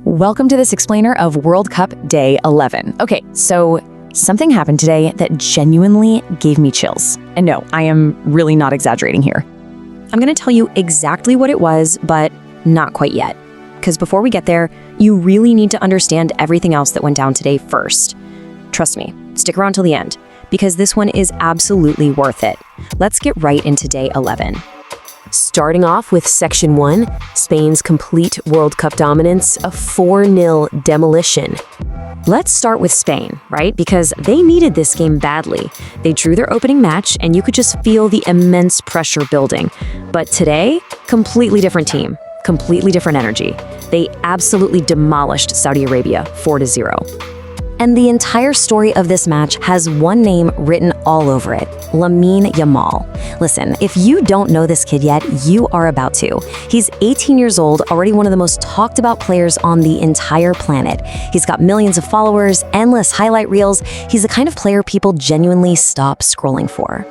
Welcome to this explainer of World Cup Day 11. Okay, so something happened today that genuinely gave me chills. And no, I am really not exaggerating here. I'm gonna tell you exactly what it was, but not quite yet. Because before we get there, you really need to understand everything else that went down today first. Trust me, stick around till the end, because this one is absolutely worth it. Let's get right into Day 11. Starting off with Section 1, Spain's complete World Cup dominance, a 4-0 demolition. Let's start with Spain, right? Because they needed this game badly. They drew their opening match, and you could just feel the immense pressure building. But today, completely different team, completely different energy. They absolutely demolished Saudi Arabia 4-0. And the entire story of this match has one name written all over it: Lamine Yamal. Listen, if you don't know this kid yet, you are about to. He's 18 years old, already one of the most talked about players on the entire planet. He's got millions of followers, endless highlight reels. He's the kind of player people genuinely stop scrolling for.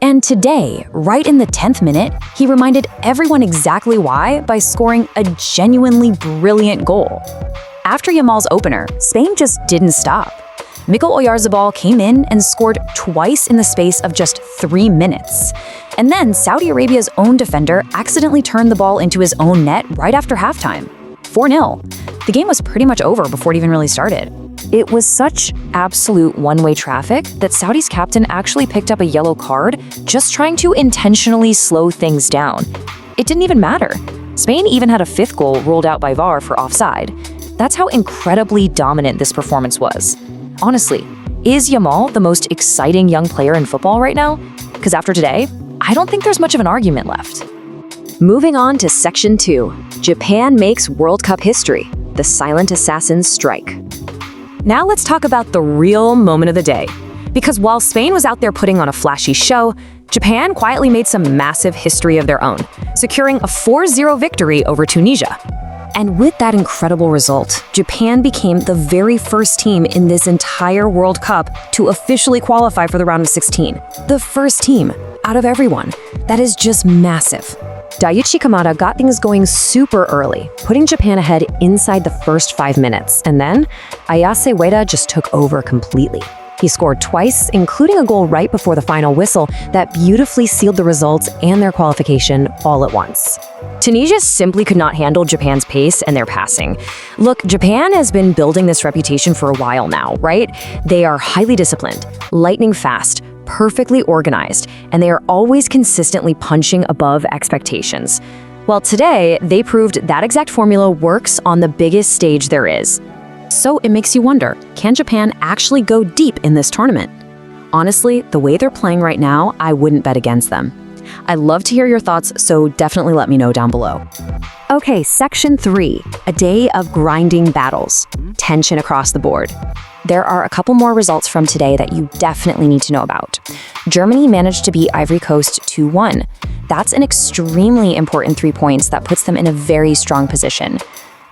And today, right in the 10th minute, he reminded everyone exactly why by scoring a genuinely brilliant goal. After Yamal's opener, Spain just didn't stop. Mikel Oyarzabal came in and scored twice in the space of just 3 minutes. And then Saudi Arabia's own defender accidentally turned the ball into his own net right after halftime. 4-0. The game was pretty much over before it even really started. It was such absolute one-way traffic that Saudi's captain actually picked up a yellow card just trying to intentionally slow things down. It didn't even matter. Spain even had a 5th goal ruled out by VAR for offside. That's how incredibly dominant this performance was. Honestly, is Yamal the most exciting young player in football right now? Because after today, I don't think there's much of an argument left. Moving on to Section 2, Japan makes World Cup history, the silent assassins strike. Now let's talk about the real moment of the day. Because while Spain was out there putting on a flashy show, Japan quietly made some massive history of their own, securing a 4-0 victory over Tunisia. And with that incredible result, Japan became the very first team in this entire World Cup to officially qualify for the round of 16. The first team out of everyone. That is just massive. Daiichi Kamada got things going super early, putting Japan ahead inside the first 5 minutes. And then Ayase Ueda just took over completely. He scored twice, including a goal right before the final whistle that beautifully sealed the results and their qualification all at once. Tunisia simply could not handle Japan's pace and their passing. Look, Japan has been building this reputation for a while now, right? They are highly disciplined, lightning fast, perfectly organized, and they are always consistently punching above expectations. Well, today, they proved that exact formula works on the biggest stage there is. So it makes you wonder, can Japan actually go deep in this tournament? Honestly, the way they're playing right now, I wouldn't bet against them. I'd love to hear your thoughts, so definitely let me know down below. Okay, Section 3, a day of grinding battles, tension across the board. There are a couple more results from today that you definitely need to know about. Germany managed to beat Ivory Coast 2-1. That's an extremely important 3 points that puts them in a very strong position.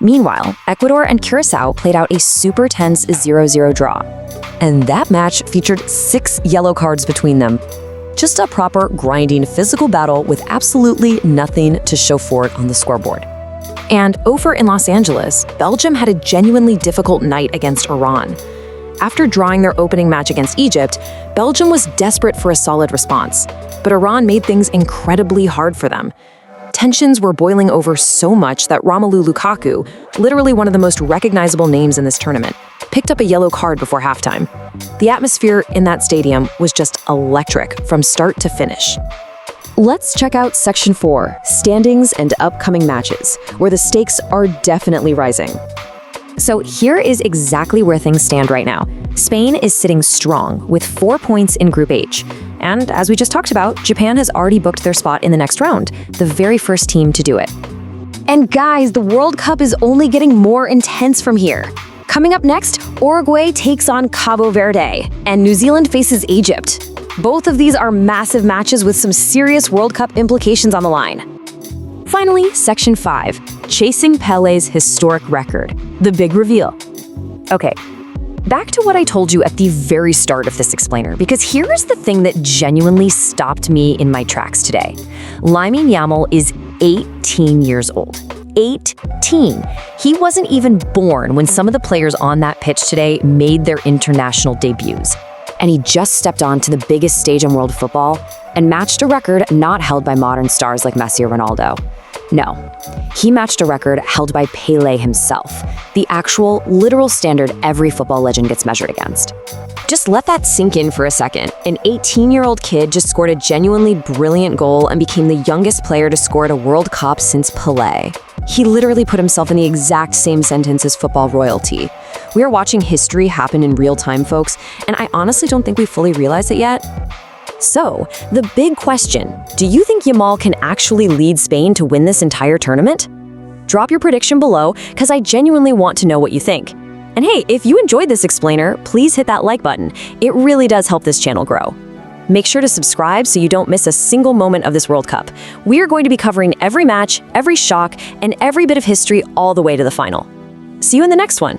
Meanwhile, Ecuador and Curacao played out a super tense 0-0 draw. And that match featured 6 yellow cards between them. Just a proper grinding physical battle with absolutely nothing to show for it on the scoreboard. And over in Los Angeles, Belgium had a genuinely difficult night against Iran. After drawing their opening match against Egypt, Belgium was desperate for a solid response, but Iran made things incredibly hard for them. Tensions were boiling over so much that Romelu Lukaku, literally one of the most recognizable names in this tournament, picked up a yellow card before halftime. The atmosphere in that stadium was just electric from start to finish. Let's check out Section 4, standings and upcoming matches, where the stakes are definitely rising. So here is exactly where things stand right now. Spain is sitting strong with 4 points in Group H. And as we just talked about, Japan has already booked their spot in the next round, the very first team to do it. And guys, the World Cup is only getting more intense from here. Coming up next, Uruguay takes on Cabo Verde, and New Zealand faces Egypt. Both of these are massive matches with some serious World Cup implications on the line. Finally, Section 5, chasing Pelé's historic record, the big reveal. Okay, back to what I told you at the very start of this explainer, because here is the thing that genuinely stopped me in my tracks today. Lamine Yamal is 18 years old. 18. He wasn't even born when some of the players on that pitch today made their international debuts. And he just stepped onto the biggest stage in world football and matched a record not held by modern stars like Messi or Ronaldo. No, he matched a record held by Pelé himself, the actual, literal standard every football legend gets measured against. Just let that sink in for a second. An 18-year-old kid just scored a genuinely brilliant goal and became the youngest player to score at a World Cup since Pelé. He literally put himself in the exact same sentence as football royalty. We are watching history happen in real time, folks, and I honestly don't think we fully realize it yet. So, the big question, do you think Yamal can actually lead Spain to win this entire tournament? Drop your prediction below, because I genuinely want to know what you think. And hey, if you enjoyed this explainer, please hit that like button. It really does help this channel grow. Make sure to subscribe so you don't miss a single moment of this World Cup. We are going to be covering every match, every shock, and every bit of history all the way to the final. See you in the next one.